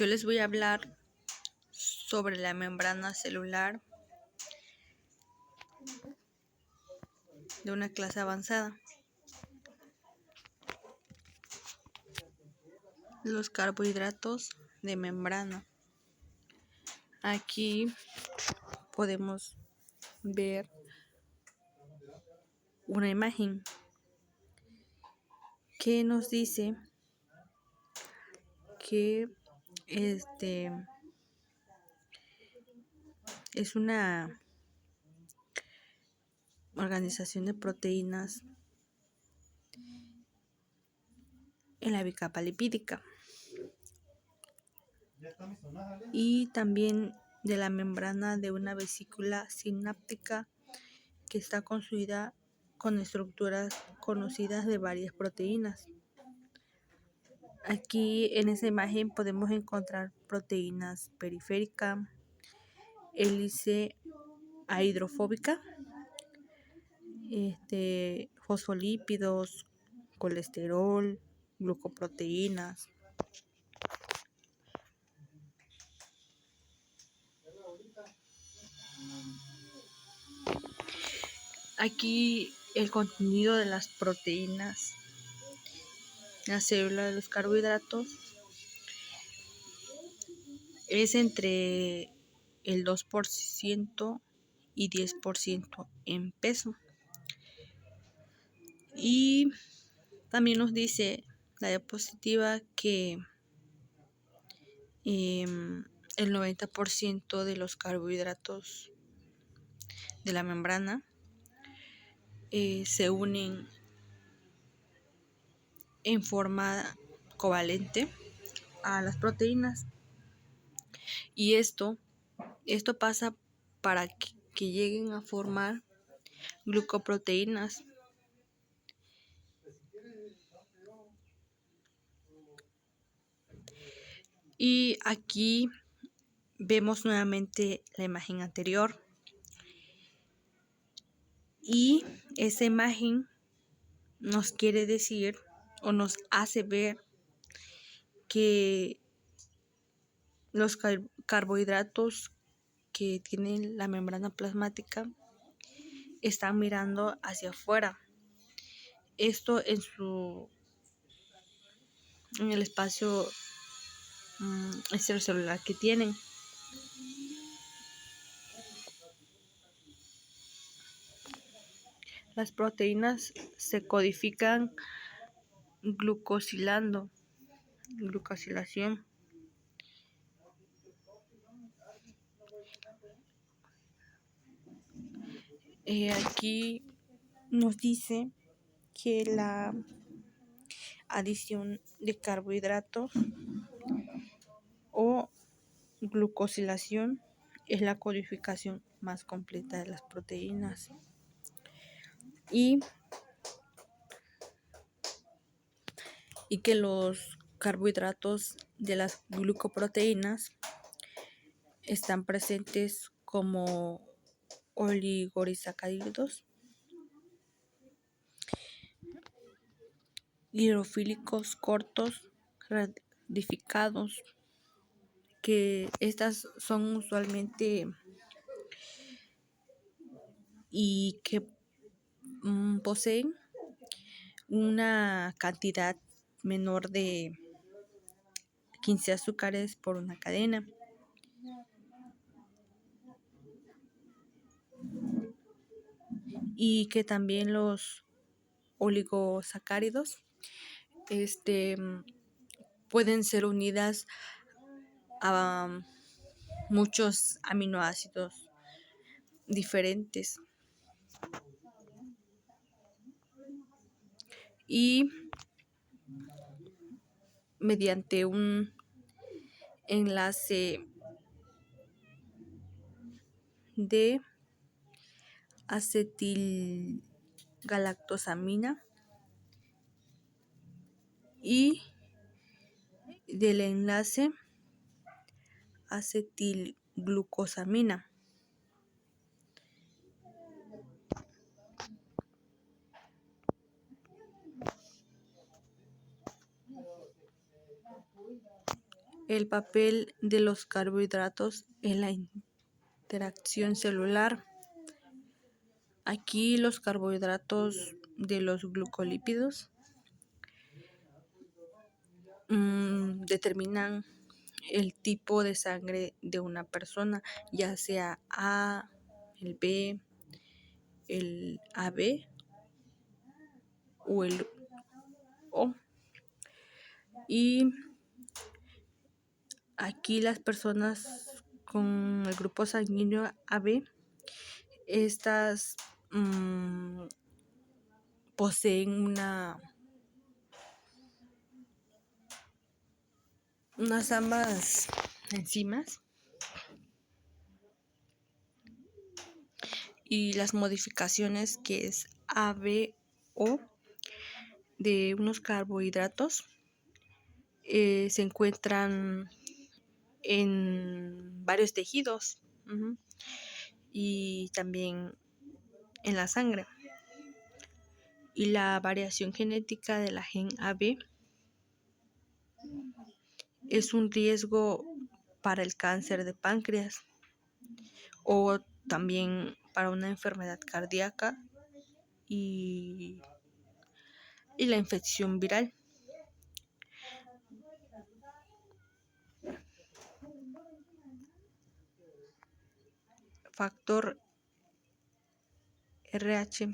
Yo les voy a hablar sobre la membrana celular de una clase avanzada. Los carbohidratos de membrana. Aquí podemos ver una imagen que nos dice que es una organización de proteínas en la bicapa lipídica y también de la membrana de una vesícula sináptica que está construida con estructuras conocidas de varias proteínas. Aquí en esa imagen podemos encontrar proteínas periférica, hélice hidrofóbica, fosfolípidos, colesterol, glucoproteínas. Aquí el contenido de las proteínas, la célula de los carbohidratos, es entre el 2% y 10% en peso. Y también nos dice la diapositiva que el 90% de los carbohidratos de la membrana se unen en forma covalente a las proteínas, y esto pasa para que lleguen a formar glucoproteínas. Y aquí vemos nuevamente la imagen anterior, y esa imagen nos quiere decir o nos hace ver que los carbohidratos que tienen la membrana plasmática están mirando hacia afuera. Esto en el espacio extracelular que tienen. Las proteínas se codifican glucosilación. Aquí nos dice que la adición de carbohidratos o glucosilación es la codificación más completa de las proteínas, y que los carbohidratos de las glucoproteínas están presentes como oligosacáridos, hidrofílicos cortos radificados, que estas son usualmente y que poseen una cantidad menor de 15 azúcares por una cadena. Y que también los oligosacáridos pueden ser unidas a muchos aminoácidos diferentes. Y mediante un enlace de acetilgalactosamina y del enlace acetilglucosamina. El papel de los carbohidratos en la interacción celular. Aquí los carbohidratos de los glucolípidos determinan el tipo de sangre de una persona, ya sea A, el B, el AB o el O. Y aquí las personas con el grupo sanguíneo AB, estas poseen unas ambas enzimas y las modificaciones que es ABO de unos carbohidratos se encuentran en varios tejidos y también en la sangre. Y la variación genética de la gen AB es un riesgo para el cáncer de páncreas o también para una enfermedad cardíaca y la infección viral. Factor RH.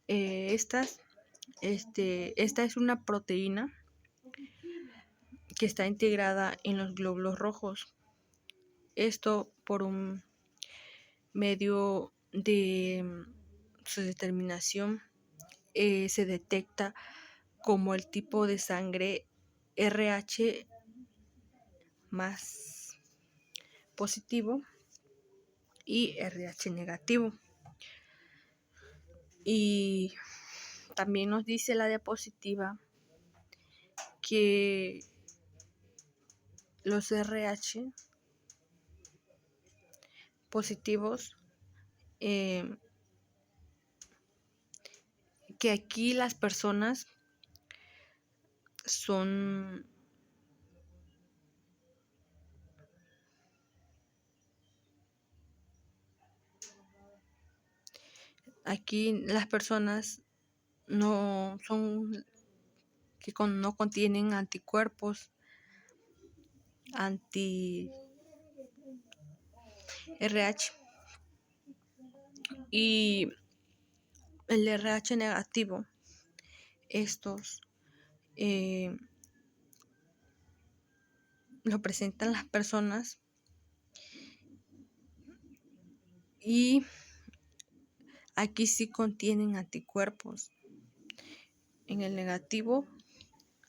Esta es una proteína que está integrada en los glóbulos rojos. Esto por un medio de su determinación se detecta como el tipo de sangre RH más positivo y RH negativo. Y también nos dice la diapositiva que los RH positivos, que aquí las personas son no son que no contienen anticuerpos anti-RH y el RH negativo, estos lo presentan las personas y aquí sí contienen anticuerpos. En el negativo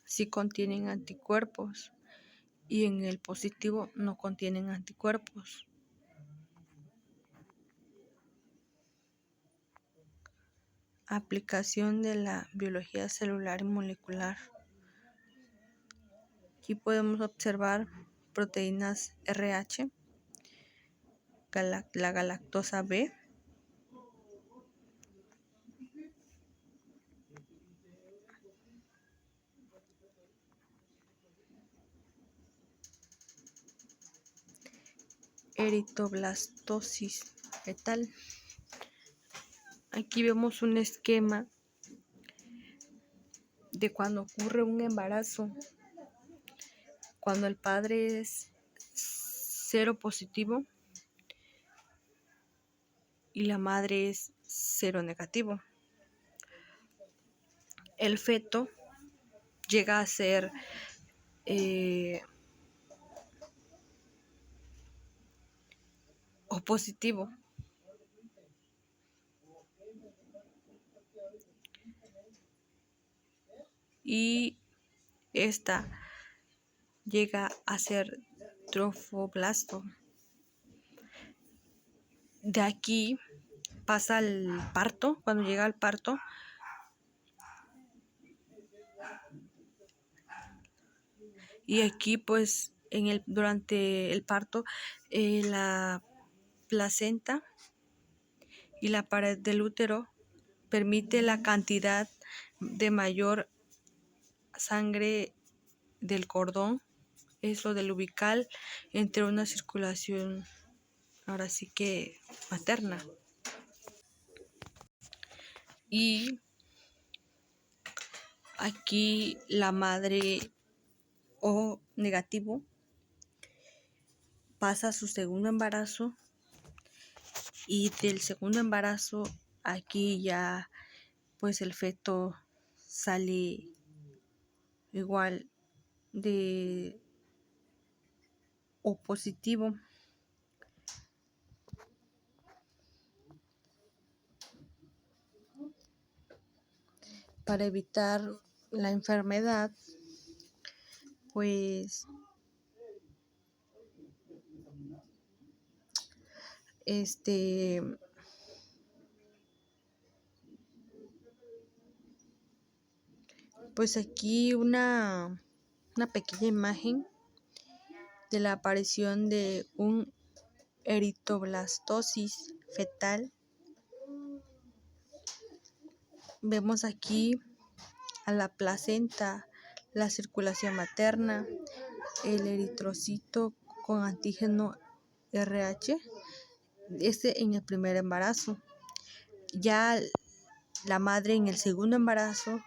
sí contienen anticuerpos y en el positivo no contienen anticuerpos. Aplicación de la biología celular y molecular. Aquí podemos observar proteínas RH, la galactosa B, eritoblastosis fetal. Aquí vemos un esquema de cuando ocurre un embarazo, cuando el padre es cero positivo y la madre es cero negativo. El feto llega a ser o positivo. Y esta llega a ser trofoblasto. De aquí pasa al parto, cuando llega al parto, y aquí pues durante el parto la placenta y la pared del útero permite la cantidad de mayor sangre del cordón es lo del ubical entre una circulación, ahora sí que materna. Y aquí la madre O negativo pasa a su segundo embarazo, y del segundo embarazo aquí ya pues el feto sale igual de O positivo. Para evitar la enfermedad, pues pues aquí una pequeña imagen de la aparición de un eritroblastosis fetal. Vemos aquí a la placenta, la circulación materna, el eritrocito con antígeno RH, en el primer embarazo. Ya la madre en el segundo embarazo,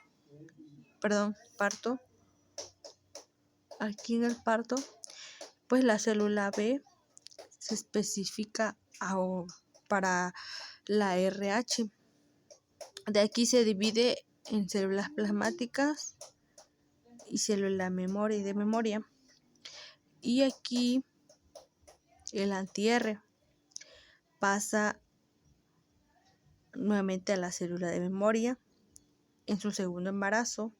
parto, aquí en el parto, pues la célula B se especifica para la RH. De aquí se divide en células plasmáticas y célula de memoria. Y aquí el anti-R pasa nuevamente a la célula de memoria en su segundo embarazo.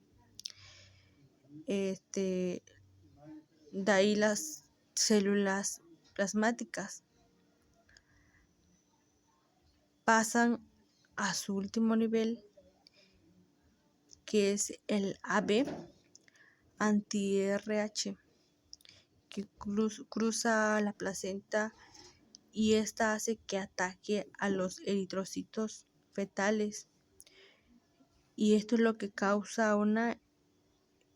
De ahí las células plasmáticas pasan a su último nivel, que es el AB anti-RH, que cruza la placenta, y esta hace que ataque a los eritrocitos fetales, y esto es lo que causa una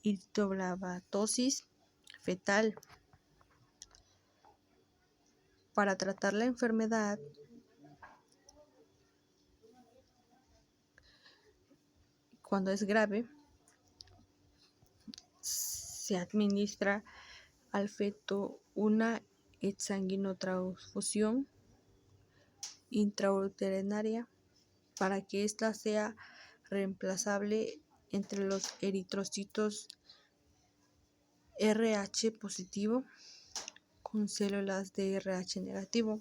eritroblastoma fetal. Para tratar la enfermedad, cuando es grave, se administra al feto una exsanguinotransfusión intrauterinaria para que ésta sea reemplazable entre los eritrocitos RH positivo con células de RH negativo.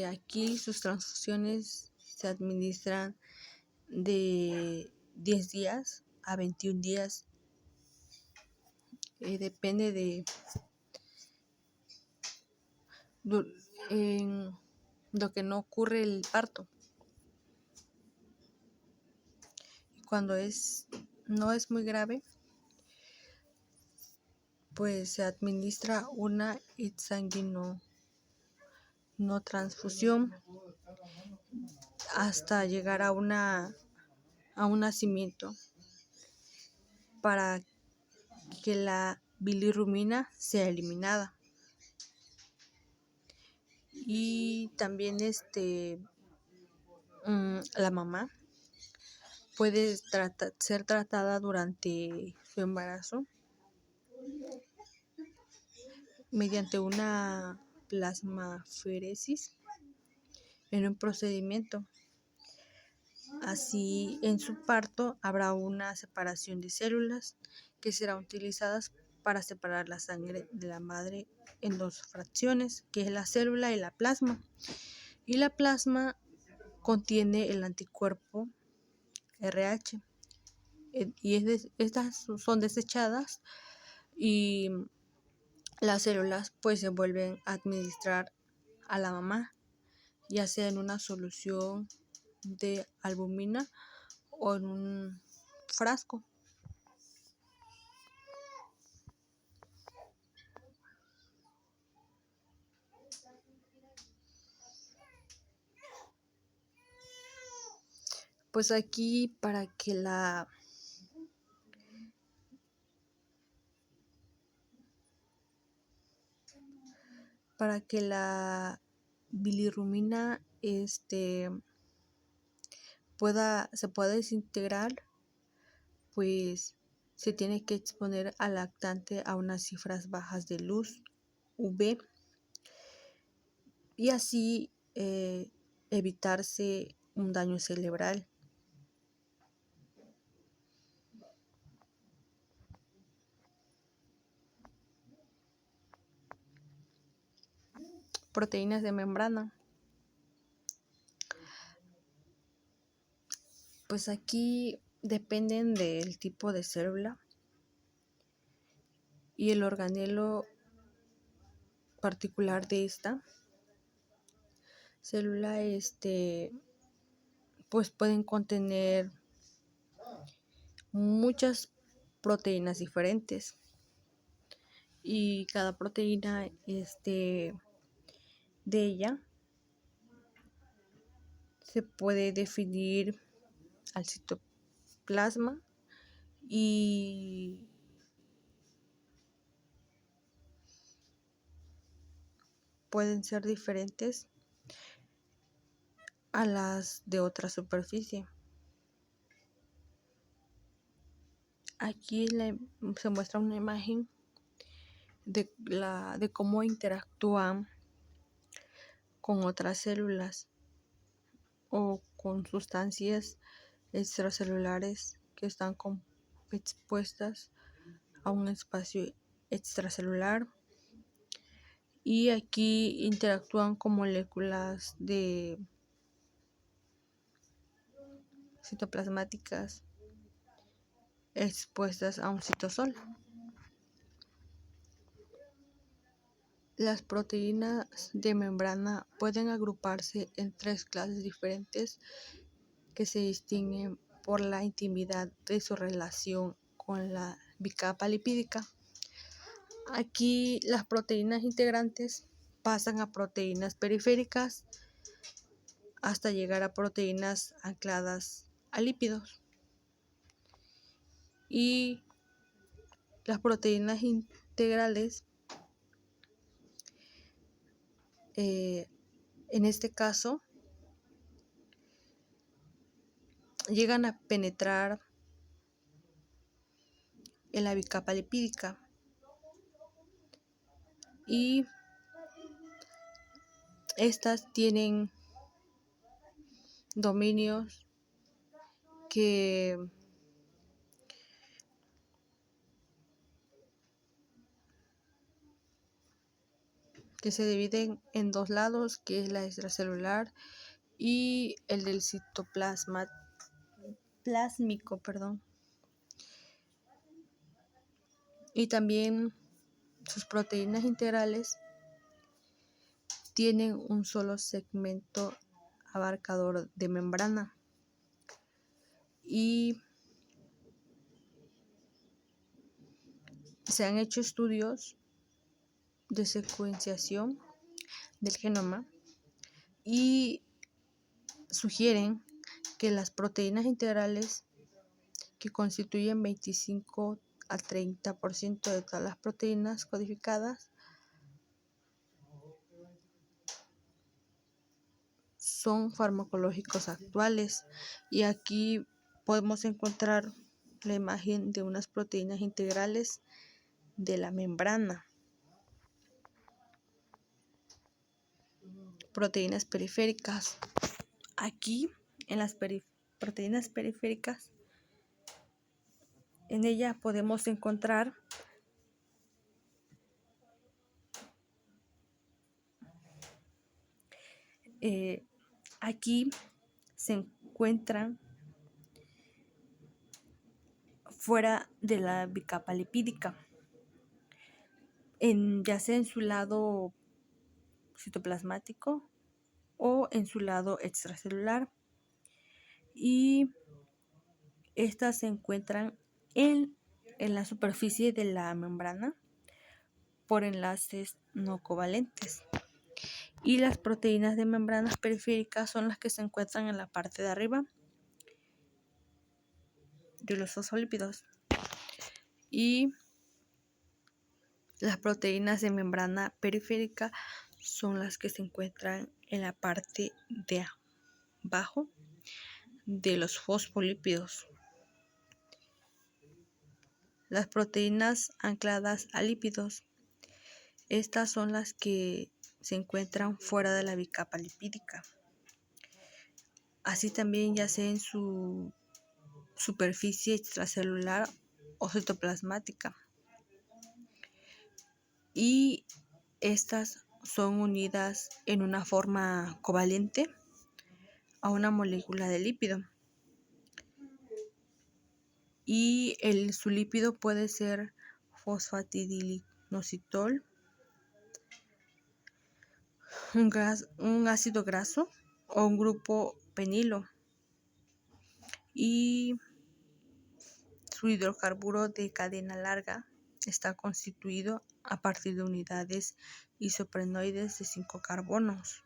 Aquí sus transfusiones se administran de 10 días a 21 días. Depende de en lo que no ocurre el parto. Cuando no es muy grave, pues se administra una exsanguinotransfusión hasta llegar a un nacimiento, para que la bilirrubina sea eliminada. Y también la mamá puede ser tratada durante su embarazo mediante una plasmaferesis en un procedimiento. Así, en su parto habrá una separación de células que serán utilizadas para separar la sangre de la madre en dos fracciones, que es la célula y la plasma. Y la plasma contiene el anticuerpo RH, y estas son desechadas, y las células pues se vuelven a administrar a la mamá, ya sea en una solución de albúmina o en un frasco. Pues aquí, para que para que la bilirrubina se pueda desintegrar, pues se tiene que exponer al lactante a unas cifras bajas de luz UV y así evitarse un daño cerebral. Proteínas de membrana. Pues aquí dependen del tipo de célula y el organelo particular de esta célula, pues pueden contener muchas proteínas diferentes y cada proteína de ella se puede definir al citoplasma y pueden ser diferentes a las de otra superficie. Aquí se muestra una imagen de cómo interactúan con otras células o con sustancias extracelulares que están expuestas a un espacio extracelular, y aquí interactúan con moléculas de citoplasmáticas expuestas a un citosol. Las proteínas de membrana pueden agruparse en 3 clases diferentes que se distinguen por la intimidad de su relación con la bicapa lipídica. Aquí las proteínas integrantes pasan a proteínas periféricas hasta llegar a proteínas ancladas a lípidos. Y las proteínas integrales, en este caso, llegan a penetrar en la bicapa lipídica y estas tienen dominios que se dividen en 2 lados, que es la extracelular y el del citoplasma plásmico, y también sus proteínas integrales tienen un solo segmento abarcador de membrana y se han hecho estudios de secuenciación del genoma y sugieren que las proteínas integrales, que constituyen 25 al 30% de todas las proteínas codificadas, son farmacológicos actuales. Y aquí podemos encontrar la imagen de unas proteínas integrales de la membrana. Proteínas periféricas. Aquí en las proteínas periféricas, en ella podemos encontrar aquí se encuentran fuera de la bicapa lipídica, ya sea en su lado citoplasmático o en su lado extracelular, y estas se encuentran en la superficie de la membrana por enlaces no covalentes. Y las proteínas de membranas periféricas son las que se encuentran en la parte de arriba de los fosfolípidos. Y las proteínas de membrana periférica son las que se encuentran en la parte de abajo de los fosfolípidos. Las proteínas ancladas a lípidos, estas son las que se encuentran fuera de la bicapa lipídica. Así también ya sea en su superficie extracelular o citoplasmática. Y estas son unidas en una forma covalente a una molécula de lípido. Y su lípido puede ser fosfatidilinositol, un ácido graso o un grupo penilo. Y su hidrocarburo de cadena larga está constituido a partir de unidades isoprenoides de 5 carbonos.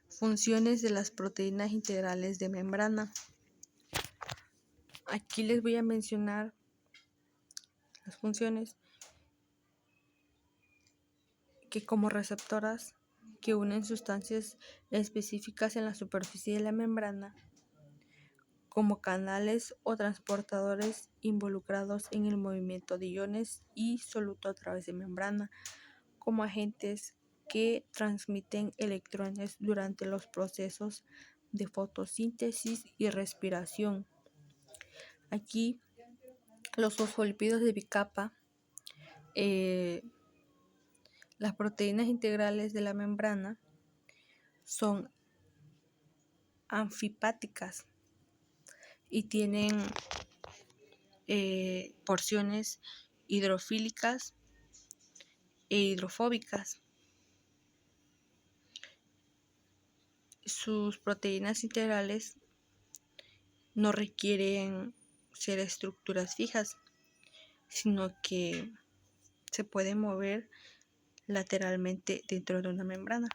Funciones de las proteínas integrales de membrana. Aquí les voy a mencionar las funciones que como receptoras que unen sustancias específicas en la superficie de la membrana, como canales o transportadores involucrados en el movimiento de iones y soluto a través de membrana, como agentes que transmiten electrones durante los procesos de fotosíntesis y respiración. Aquí los fosfolípidos de bicapa, las proteínas integrales de la membrana son anfipáticas y tienen porciones hidrofílicas e hidrofóbicas. Sus proteínas integrales no requieren ser estructuras fijas, sino que se pueden mover lateralmente dentro de una membrana.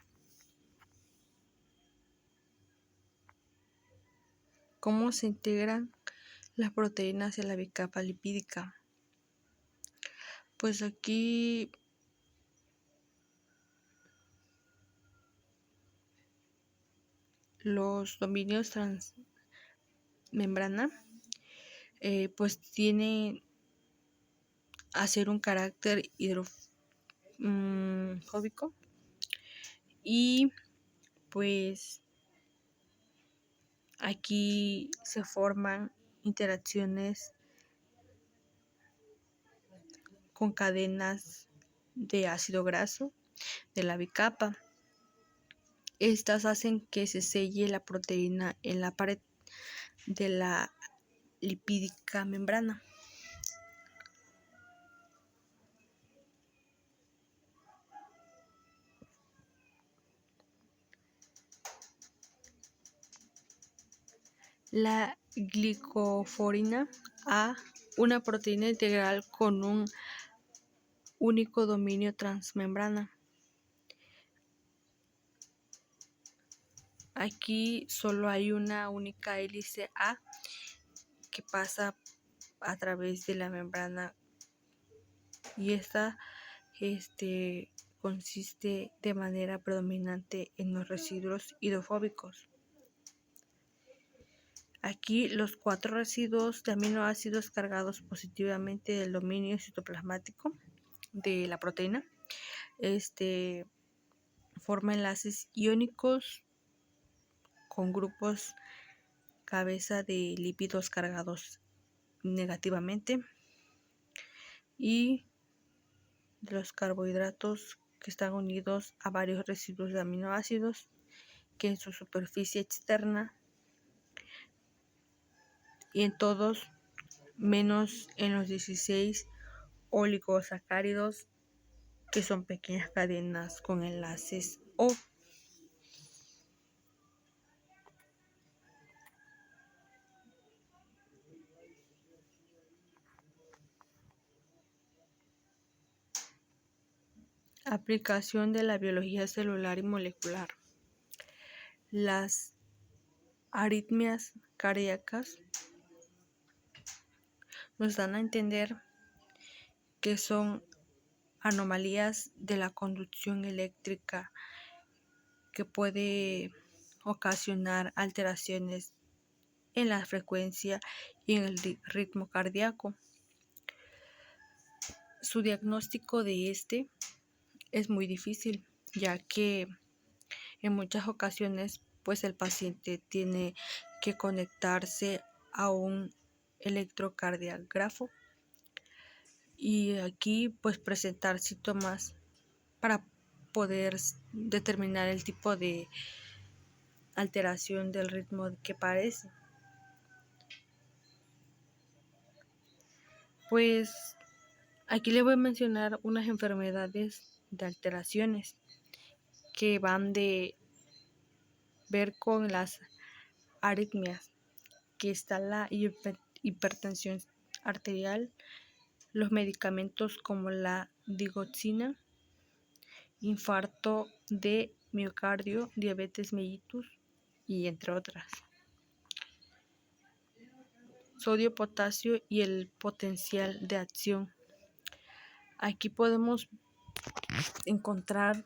¿Cómo se integran las proteínas en la bicapa lipídica? Pues aquí los dominios transmembrana pues tienen a ser un carácter hidrofóbico y pues aquí se forman interacciones con cadenas de ácido graso de la bicapa. Estas hacen que se selle la proteína en la pared de la lipídica membrana. La glicoforina A, una proteína integral con un único dominio transmembrana. Aquí solo hay una única hélice A que pasa a través de la membrana y esta consiste de manera predominante en los residuos hidrofóbicos. Aquí los 4 residuos de aminoácidos cargados positivamente del dominio citoplasmático de la proteína forma enlaces iónicos con grupos cabeza de lípidos cargados negativamente y de los carbohidratos que están unidos a varios residuos de aminoácidos que en su superficie externa y en todos menos en los 16 oligosacáridos que son pequeñas cadenas con enlaces O. Aplicación de la biología celular y molecular. Las arritmias cardíacas nos dan a entender que son anomalías de la conducción eléctrica que puede ocasionar alteraciones en la frecuencia y en el ritmo cardíaco. Su diagnóstico de este es muy difícil, ya que en muchas ocasiones pues el paciente tiene que conectarse a un electrocardiógrafo y aquí pues presentar síntomas para poder determinar el tipo de alteración del ritmo que padece. Pues aquí le voy a mencionar unas enfermedades de alteraciones que van de ver con las arritmias, que está la hipertensión arterial, los medicamentos como la digoxina, infarto de miocardio, diabetes mellitus y entre otras. Sodio, potasio y el potencial de acción. Aquí podemos encontrar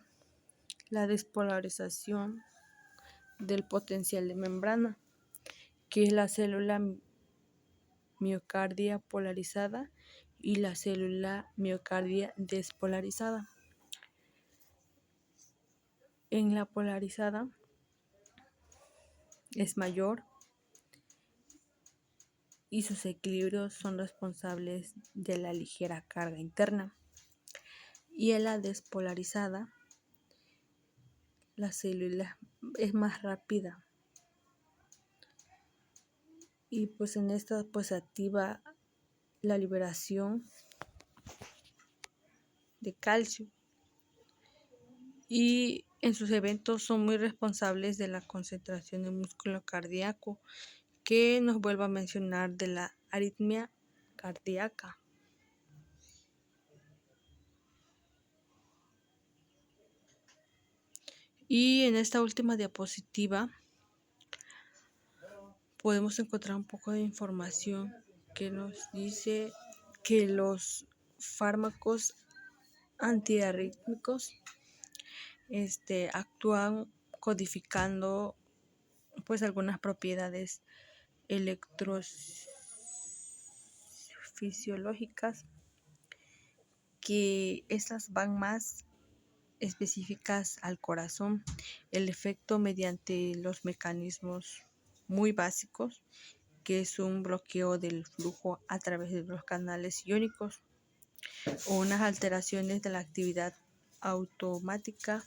la despolarización del potencial de membrana, que es la célula miocardia polarizada y la célula miocardia despolarizada. En la polarizada es mayor y sus equilibrios son responsables de la ligera carga interna. Y en la despolarizada, la célula es más rápida y pues en esta pues activa la liberación de calcio y en sus eventos son muy responsables de la concentración del músculo cardíaco, que nos vuelvo a mencionar de la arritmia cardíaca. Y en esta última diapositiva podemos encontrar un poco de información que nos dice que los fármacos antiarrítmicos actúan codificando pues algunas propiedades electrofisiológicas, que estas van más específicas al corazón, el efecto mediante los mecanismos muy básicos, que es un bloqueo del flujo a través de los canales iónicos o unas alteraciones de la actividad automática